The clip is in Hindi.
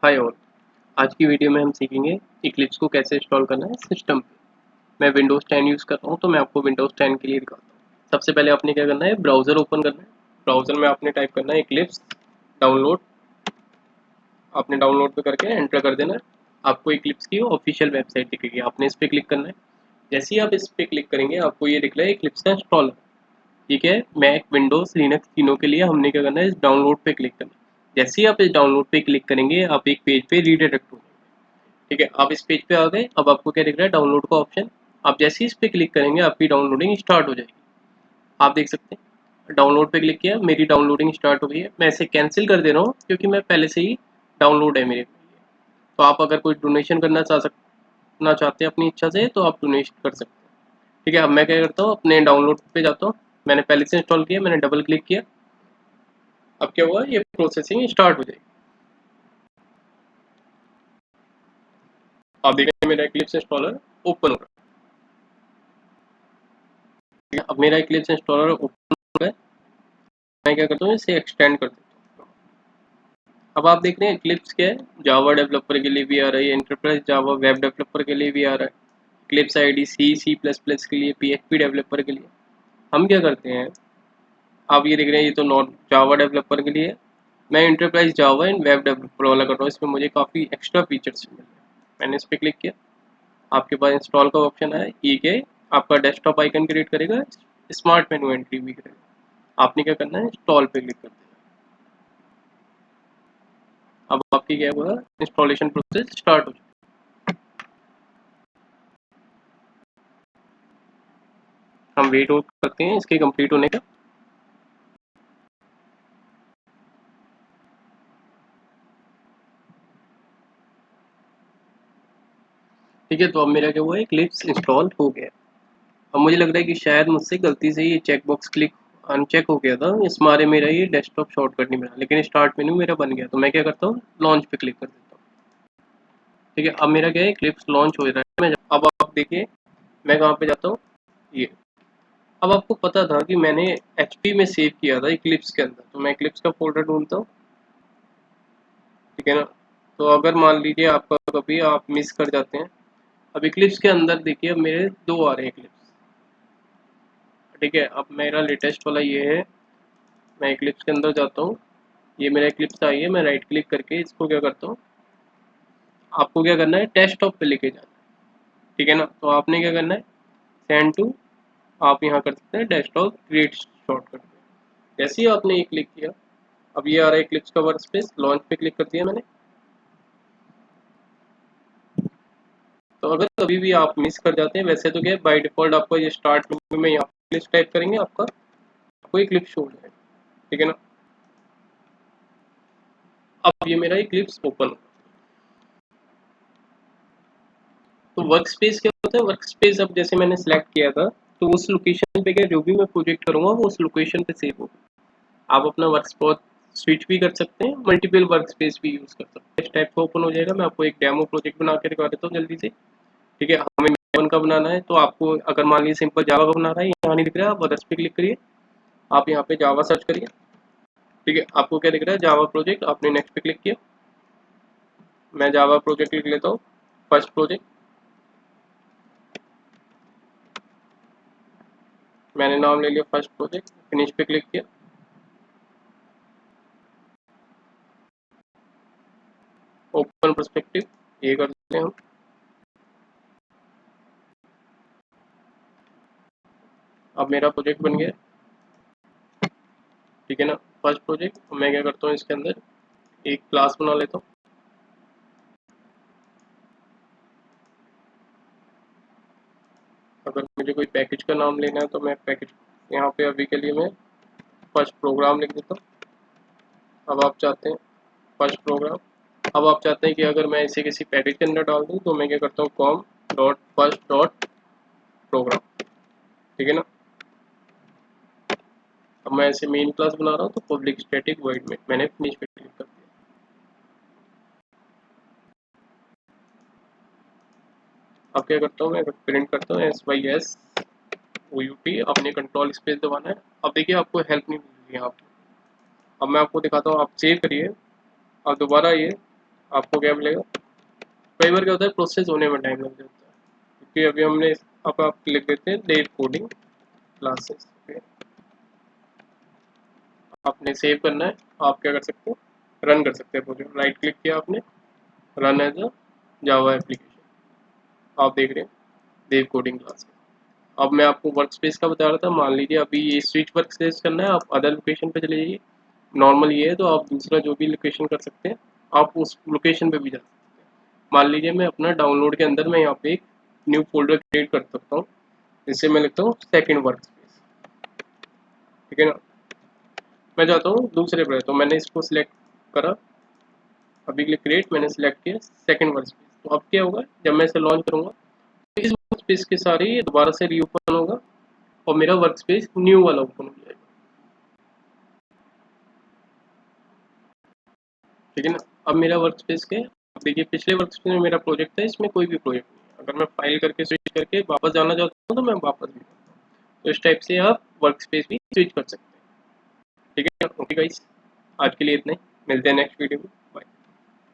Hi all. आज की वीडियो में हम सीखेंगे इक्लिप्स को कैसे इंस्टॉल करना है सिस्टम पे। मैं विंडोज़ 10 यूज़ कर रहा हूँ तो मैं आपको विंडोज़ 10 के लिए दिखाता हूँ। सबसे पहले आपने क्या करना है, ब्राउज़र ओपन करना है। ब्राउज़र में आपने टाइप करना है इक्लिप्स डाउनलोड। आपने डाउनलोड पे करके एंटर कर देना है। आपको इक्लिप्स की ऑफिशियल वेबसाइट दिखेगी, आपने इस पर क्लिक करना है। जैसे ही आप इस पर क्लिक करेंगे आपको ये दिख रहा है इक्लिप्स का इंस्टॉलर। ठीक है, मैक विंडोज़ लिनक्स तीनों के लिए हमने क्या करना है, इस डाउनलोड पे क्लिक करना है। जैसे ही आप इस डाउनलोड पे क्लिक करेंगे आप एक पेज पे रीडायरेक्ट हो। ठीक है, आप इस पेज पे आ गए। अब आपको क्या दिख रहा है, डाउनलोड का ऑप्शन। आप जैसे ही इस पे क्लिक करेंगे आपकी डाउनलोडिंग स्टार्ट हो जाएगी। आप देख सकते हैं डाउनलोड पे क्लिक किया, मेरी डाउनलोडिंग स्टार्ट हो गई है। मैं इसे कैंसिल कर दे रहा हूँ क्योंकि मैं पहले से ही डाउनलोड है मेरे। तो आप अगर कोई डोनेशन करना चाहते हैं अपनी इच्छा से तो आप डोनेशन कर सकते हैं। ठीक है, अब मैं क्या करता हूँ, अपने डाउनलोड पे जाता हूँ। मैंने पहले से इंस्टॉल किया, मैंने डबल क्लिक किया। अब क्या हुआ, ये प्रोसेसिंग स्टार्ट हो जाएगी। आप देख रहे हैं मेरा इक्लिप्स इंस्टॉलर ओपन हो रहा है। अब मेरा इक्लिप्स इंस्टॉलर ओपन हो गया। मैं क्या करता हूँ, इसे एक्सटेंड कर देता हूँ। अब आप देख रहे हैं इक्लिप्स क्या है, जावा डेवलपर के लिए भी आ रहा है, एंटरप्राइज जावा वेब डेवलपर के लिए भी आ रहा है। Eclipse ID C plus plus के लिए, पीएचपी डेवलपर के लिए। हम क्या करते हैं, आप ये देख रहे हैं ये तो नॉट जावा डेवलपर के लिए है। मैं enterprise Java and web developer वाला कर रहा हूँ, इसमें मुझे काफ़ी एक्स्ट्रा फीचर्स मिल रहे हैं। मैंने इस पर क्लिक किया। आपके पास इंस्टॉल का ऑप्शन है, ये क्या है, आपका डेस्कटॉप आइकन क्रिएट करेगा, स्मार्ट मेनू एंट्री भी करेगा। आपने क्या करना है, इंस्टॉल पे क्लिक कर देना। अब आपकी क्या हुआ, इंस्टॉलेशन प्रोसेस स्टार्ट हो चुकी है। हम वेट करते हैं इसके कंप्लीट होने का। ठीक है, तो अब मेरा क्या हुआ है, क्लिप्स इंस्टॉल हो गया। अब मुझे लग रहा है कि शायद मुझसे गलती से ये चेक बॉक्स क्लिक अनचेक हो गया था, इस मारे मेरा ये डेस्कटॉप शॉर्टकट नहीं बना, लेकिन स्टार्ट मेन्यू मेरा बन गया। तो मैं क्या करता हूँ, लॉन्च पे क्लिक कर देता हूँ। ठीक है, अब मेरा क्या है, क्लिप्स लॉन्च हो रहा है। अब आप देखिए मैं कहाँ पे जाता हूँ, ये। अब आपको पता था कि मैंने एचपी में सेव किया था इक्लिप्स के अंदर, तो मैं इक्लिप्स का फोल्डर ढूंढता हूँ। ठीक है ना, तो अगर मान लीजिए आपका कभी आप मिस कर जाते हैं। अब इक्लिप्स के अंदर देखिए, अब मेरे दो आ रहे हैं इक्लिप्स। ठीक है, अब मेरा लेटेस्ट वाला ये है। मैं इक्लिप्स के अंदर जाता हूँ, ये मेरा इक्लिप्स आई है। मैं राइट क्लिक करके इसको क्या करता हूँ, आपको क्या करना है, डेस्कटॉप पे लेके जाना है। ठीक है ना, तो आपने क्या करना है, सेंड टू, आप यहाँ कर सकते हैं डेस्कटॉप क्रिएट शॉर्टकट। जैसे ही आपने ये क्लिक किया, अब ये आ रहा है इक्लिप्स का वर्क स्पेस। लॉन्च पे क्लिक कर दिया मैंने। तो अगर कभी भी आप मिस कर जाते हैं, वैसे तो क्या है बाय डिफॉल्ट आपको ये स्टार्ट मेन्यू में यहाँ क्लिप्स टाइप करेंगे, आपको एक क्लिप शो हो जाएगा। ठीक है ना, अब ये मेरा ये क्लिप्स ओपन हो। तो वर्क स्पेस क्या होता है, वर्क स्पेस अब जैसे मैंने सेलेक्ट किया था, तो उस लोकेशन पे क्या, जो भी मैं प्रोजेक्ट करूंगा वो उस लोकेशन पे सेव होगा। आप अपना वर्क स्पॉट स्विच भी कर सकते हैं, मल्टीपल वर्क स्पेस भी यूज कर सकते हैं। इस टाइप का ओपन हो जाएगा। मैं आपको एक डेमो प्रोजेक्ट बना के दिखा देता हूँ जल्दी से। ठीक है, हमें वन का बनाना है, तो आपको अगर मान लीजिए सिंपल जावा का बना रहा है, यहाँ नहीं दिख रहा है, आप अदर्स पे क्लिक करिए। आप यहाँ पे जावा सर्च करिए। ठीक है, आपको क्या दिख रहा है, जावा प्रोजेक्ट। आपने नेक्स्ट पे क्लिक किया। मैं जावा प्रोजेक्ट लिख लेता हूँ, फर्स्ट प्रोजेक्ट। मैंने नाम ले लिया फर्स्ट प्रोजेक्ट, फिनिश पे क्लिक किया। ओपन पर्सपेक्टिव ये कर देते हैं हम। अब मेरा प्रोजेक्ट बन गया। ठीक है ना, फर्स्ट प्रोजेक्ट। मैं क्या करता हूँ, इसके अंदर एक क्लास बना लेता हूँ। अगर मुझे कोई पैकेज का नाम लेना है तो मैं पैकेज, यहाँ पे अभी के लिए मैं फर्स्ट प्रोग्राम लिख देता हूँ। अब आप चाहते हैं फर्स्ट प्रोग्राम। अब आप चाहते हैं कि अगर मैं इसे किसी पैकेज के अंदर डाल दूँ, तो मैं क्या करता हूँ, com dot first dot program. ठीक है ना, अब मैं ऐसे मेन क्लास बना रहा हूँ, तो पब्लिक स्टैटिक वॉइड में मैंने फिनिश पे क्लिक कर दिया। अब क्या करता हूँ, मैं प्रिंट करता हूँ SYS OUT। अपने कंट्रोल स्पेस दबाना है। अब देखिए आपको हेल्प नहीं मिल रही है यहाँ पे। अब मैं आपको दिखाता हूँ, आप सेव करिए और दोबारा ये आपको क्या मिलेगा। कई बार क्या होता है प्रोसेस होने में टाइम लग जाता है, क्योंकि अभी हमने अब आप लिख देते हैं डेव कोडिंग क्लासेस। आपने सेव करना है, आप क्या कर सकते हो, रन कर सकते हैं प्रोजेक्ट। राइट क्लिक किया आपने, run as a Java application, आप देख रहे हैं देव कोडिंग क्लास। अब मैं आपको वर्क स्पेस का बता रहा था, मान लीजिए अभी ये स्विच वर्क स्पेस करना है, आप अदर लोकेशन पे चले जाइए। नॉर्मल ये है तो आप दूसरा जो भी लोकेशन कर सकते हैं, आप उस लोकेशन पे भी जा सकते हैं। मान लीजिए मैं अपना डाउनलोड के अंदर मैं यहाँ पे एक न्यू फोल्डर क्रिएट कर सकता हूँ, जिससे मैं लिखता हूँ सेकेंड वर्क स्पेस, ठीक है ना। मैं जाता हूँ दूसरे पे, तो मैंने इसको सिलेक्ट करा, अभी क्लिक क्रिएट मैंने सिलेक्ट किया सेकेंड वर्क स्पेस। तो अब क्या होगा, जब मैं इसे लॉन्च करूँगा तो इस वर्क स्पेस के सारे ये दोबारा से रीओपन होगा और मेरा वर्क स्पेस न्यू वाला ओपन हो जाएगा, ठीक है ना। अब मेरा वर्क स्पेस के, अब देखिए पिछले वर्क स्पेस में मेरा प्रोजेक्ट था, इसमें कोई भी प्रोजेक्ट नहीं है। अगर मैं फाइल करके स्विच करके वापस जाना चाहता हूँ तो मैं वापस भी करता हूँ। तो इस टाइप से आप वर्क स्पेस भी स्विच कर सकते हैं, ठीक है। ओके गाइस, आज के लिए इतना ही, मिलते हैं नेक्स्ट वीडियो में। बाय।